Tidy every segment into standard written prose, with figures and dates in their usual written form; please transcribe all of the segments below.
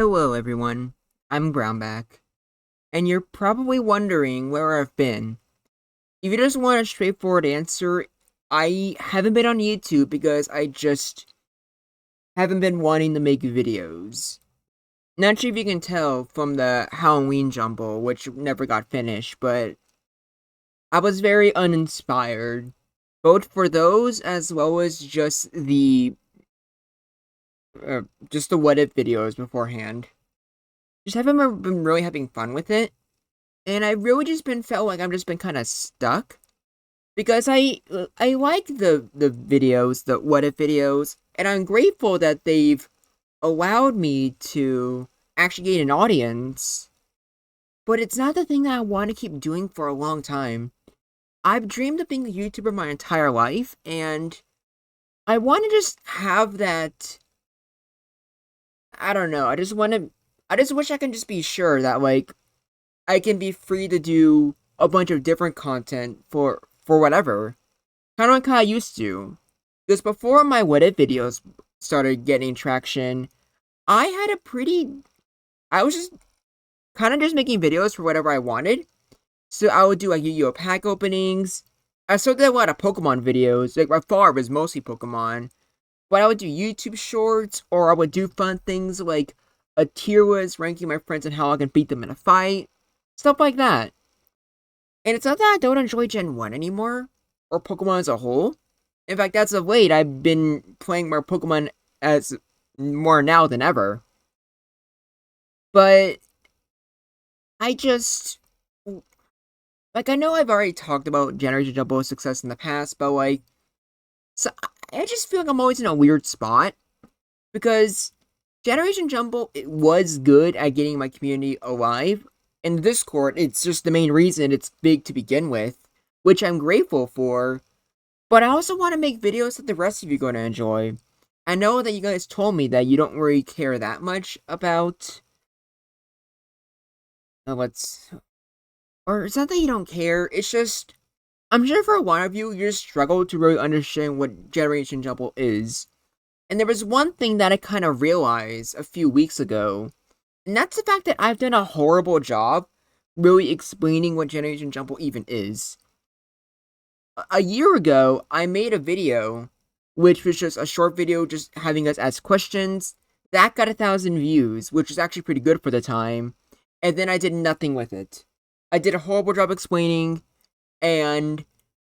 Hello, everyone. I'm Brownback, and you're probably wondering where I've been. If you just want a straightforward answer, I haven't been on YouTube because I just haven't been wanting to make videos. Not sure if you can tell from the Halloween Jumble, which never got finished, but I was very uninspired, both for those as well as uh, just the what if videos beforehand. Just haven't been really having fun with it. And I really just been felt like I've just been kind of stuck because I like the videos, the what if videos, and I'm grateful that they've allowed me to actually gain an audience. But it's not the thing that I want to keep doing for a long time. I've dreamed of being a YouTuber my entire life, and I want to just have that. I don't know. I just wish I can just be sure that I can be free to do a bunch of different content for whatever. Kind of like how I used to. Because before my what if videos started getting traction, I had a pretty I was just kind of just making videos for whatever I wanted. So I would do like Yu-Gi-Oh pack openings. I still did a lot of Pokemon videos. Like my far was mostly Pokemon. But I would do YouTube shorts, or I would do fun things like a tier list ranking my friends and how I can beat them in a fight. Stuff like that. And it's not that I don't enjoy Gen 1 anymore, or Pokemon as a whole. In fact, as of late, I've been playing more Pokemon as more now than ever. But I just I know I've already talked about Generation Jumbo's success in the past, but so I just feel like I'm always in a weird spot because Generation Jumbo it was good at getting my community alive. In the Discord, it's just the main reason it's big to begin with, which I'm grateful for. But I also want to make videos that the rest of you are going to enjoy. I know that you guys told me that you don't really care that much about what's, or it's not that you don't care. It's just I'm sure for a lot of you, you just struggle to really understand what Generation Jumble is. And there was one thing that I kind of realized a few weeks ago, and that's the fact that I've done a horrible job really explaining what Generation Jumble even is. A year ago, I made a video, which was just a short video just having us ask questions. That got 1,000 views, which was actually pretty good for the time. And then I did nothing with it. I did a horrible job explaining, and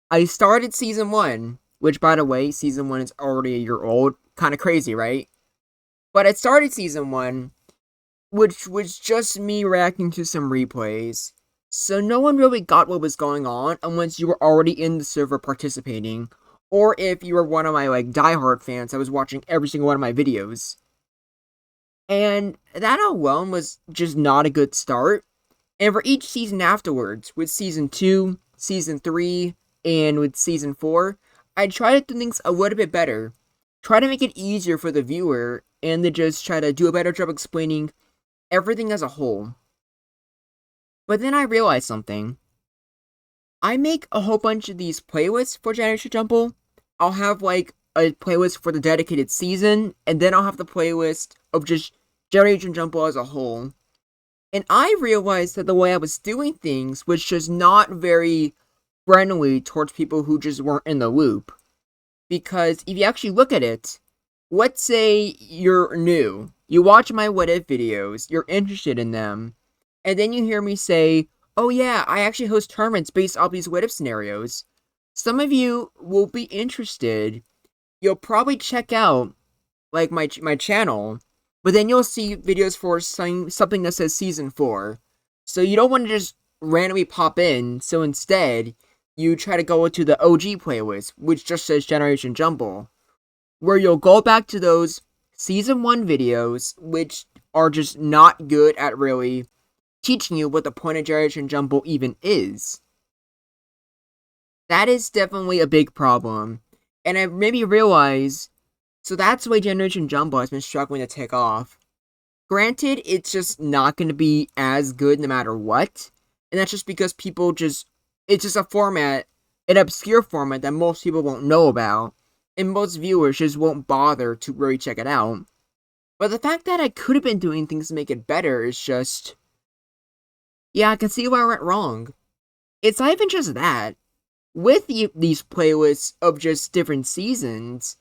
I started season 1, which by the way, season 1 is already a year old. Kind of crazy, right? But I started season 1, which was just me reacting to some replays. So no one really got what was going on unless you were already in the server participating, or if you were one of my diehard fans that was watching every single one of my videos. And that alone was just not a good start. And for each season afterwards, with season 2, season 3, and with season 4, I tried to do things a little bit better. Try to make it easier for the viewer, and to just try to do a better job explaining everything as a whole. But then I realized something. I make a whole bunch of these playlists for Generation Jumble. I'll have a playlist for the dedicated season, and then I'll have the playlist of just Generation Jumble as a whole. And I realized that the way I was doing things was just not very friendly towards people who just weren't in the loop. Because if you actually look at it, let's say you're new, you watch my what if videos, you're interested in them, and then you hear me say, oh yeah, I actually host tournaments based off these what if scenarios. Some of you will be interested. You'll probably check out my channel, but then you'll see videos for something that says season 4. So you don't want to just randomly pop in, so instead, you try to go into the OG playlist, which just says Generation Jumble, where you'll go back to those season 1 videos, which are just not good at really teaching you what the point of Generation Jumble even is. That is definitely a big problem. And I maybe realize, so that's the way Generation Jumble has been struggling to take off. Granted, it's just not going to be as good no matter what. And that's just because it's just a format, an obscure format that most people won't know about. And most viewers just won't bother to really check it out. But the fact that I could have been doing things to make it better is just, yeah, I can see where I went wrong. It's not even just that. With these playlists of just different seasons,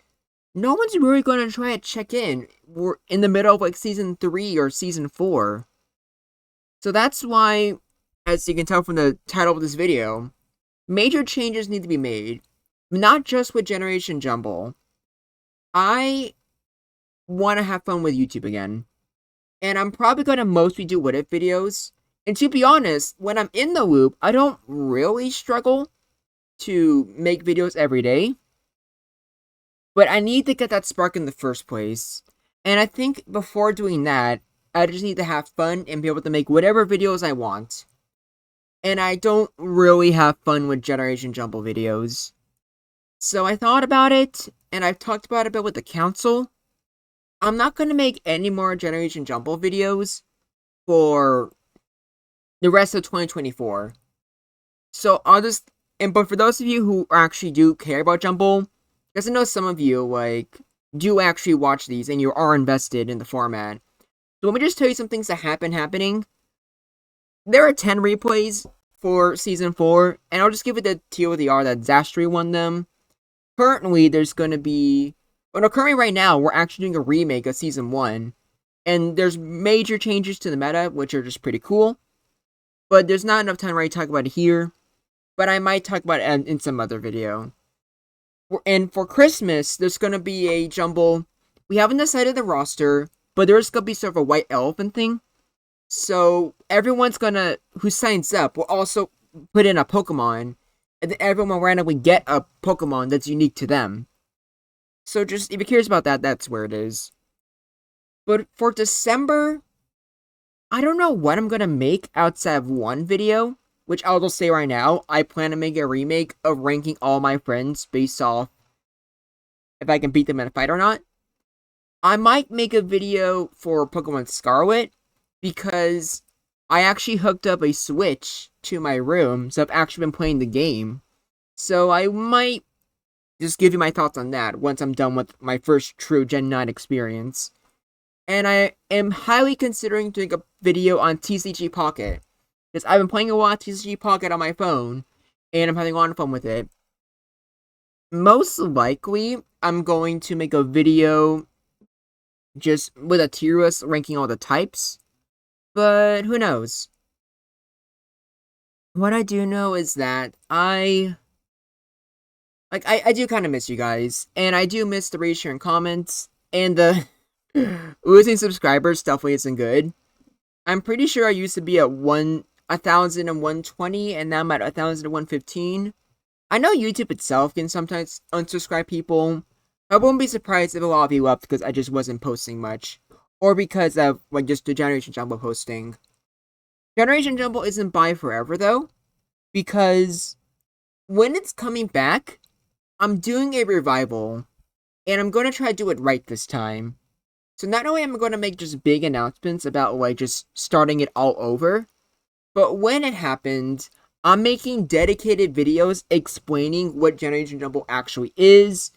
no one's really going to try to check in. We're in the middle of like season 3 or season 4. So that's why, as you can tell from the title of this video, major changes need to be made. Not just with Generation Jumble. I want to have fun with YouTube again. And I'm probably going to mostly do what if videos. And to be honest, when I'm in the loop, I don't really struggle to make videos every day. But I need to get that spark in the first place. And I think before doing that, I just need to have fun and be able to make whatever videos I want. And I don't really have fun with Generation Jumble videos. So I thought about it, and I've talked about it a bit with the council. I'm not going to make any more Generation Jumble videos for the rest of 2024. So I'll just, but for those of you who actually do care about Jumble, because I know some of you, like, do actually watch these and you are invested in the format. So let me just tell you some things that happening. There are 10 replays for Season 4, and I'll just give it the TLDR that Zastri won them. Currently, there's going to be... Well, no, currently right now, we're actually doing a remake of Season 1. And there's major changes to the meta, which are just pretty cool. But there's not enough time right to talk about it here. But I might talk about it in some other video. And for Christmas, there's going to be a Jumble. We haven't decided the roster, but there's going to be sort of a white elephant thing. So everyone's going to, who signs up, will also put in a Pokemon. And then everyone will randomly get a Pokemon that's unique to them. So just, if you're curious about that, that's where it is. But for December, I don't know what I'm going to make outside of one video. Which I'll just say right now, I plan to make a remake of ranking all my friends based off if I can beat them in a fight or not. I might make a video for Pokemon Scarlet, because I actually hooked up a Switch to my room, so I've actually been playing the game. So I might just give you my thoughts on that once I'm done with my first true Gen 9 experience. And I am highly considering doing a video on TCG Pocket. Because I've been playing a lot of TCG Pocket on my phone, and I'm having a lot of fun with it. Most likely, I'm going to make a video just with a tier list ranking all the types. But who knows? What I do know is that I do kind of miss you guys. And I do miss the reassuring comments. And the losing subscribers definitely isn't good. I'm pretty sure I used to be at 1,120, and now I'm at 1,115. I know YouTube itself can sometimes unsubscribe people. I won't be surprised if a lot of you left because I just wasn't posting much. Or because of, like, just the Generation Jumble posting. Generation Jumble isn't by forever, though. Because when it's coming back, I'm doing a revival. And I'm going to try to do it right this time. So not only am I going to make just big announcements about, like, just starting it all over, but when it happens, I'm making dedicated videos explaining what Generation Jumble actually is,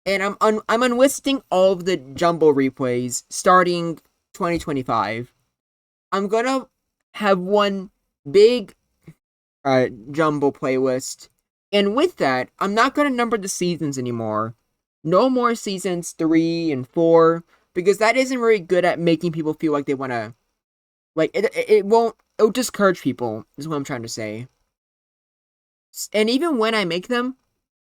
and I'm unlisting all of the Jumble replays starting 2025. I'm gonna have one big Jumble playlist, and with that, I'm not gonna number the seasons anymore. No more seasons 3 and 4, because that isn't very good at making people feel like they wanna, like, it'll discourage people, is what I'm trying to say. And even when I make them,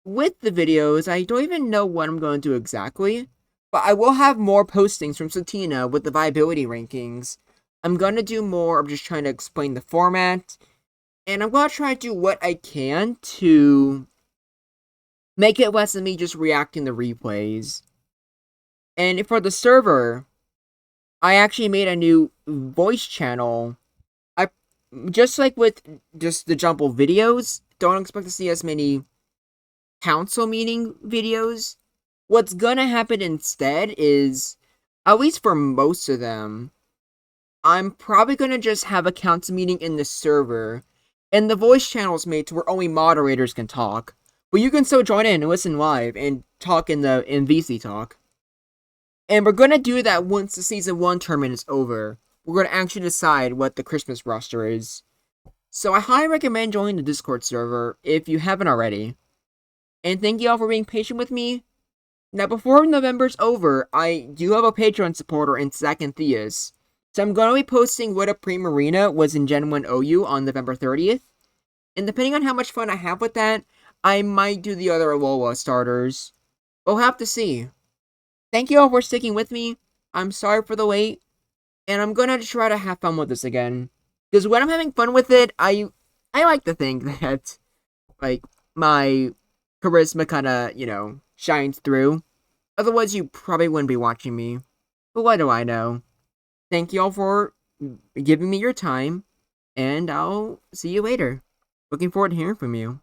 with the videos, I don't even know what I'm going to do exactly. But I will have more postings from Satina with the viability rankings. I'm going to do more of just trying to explain the format. And I'm going to try to do what I can to make it less than me just reacting to replays. And for the server, I actually made a new voice channel. Just like with just the Jumble videos, don't expect to see as many council meeting videos. What's gonna happen instead is, at least for most of them, I'm probably gonna just have a council meeting in the server, and the voice channel is made to where only moderators can talk. But you can still join in and listen live and talk in VC talk. And we're gonna do that once the season 1 tournament is over. We're gonna actually decide what the Christmas roster is. So I highly recommend joining the Discord server if you haven't already. And thank you all for being patient with me. Now, before November's over, I do have a Patreon supporter in Zach and Theus. So I'm going to be posting what a Primarina was in Gen 1 OU on November 30th. And depending on how much fun I have with that, I might do the other Alola starters. We'll have to see. Thank you all for sticking with me. I'm sorry for the wait. And I'm gonna try to have fun with this again. Because when I'm having fun with it, I like to think that, like, my charisma kinda, shines through. Otherwise, you probably wouldn't be watching me. But what do I know? Thank you all for giving me your time. And I'll see you later. Looking forward to hearing from you.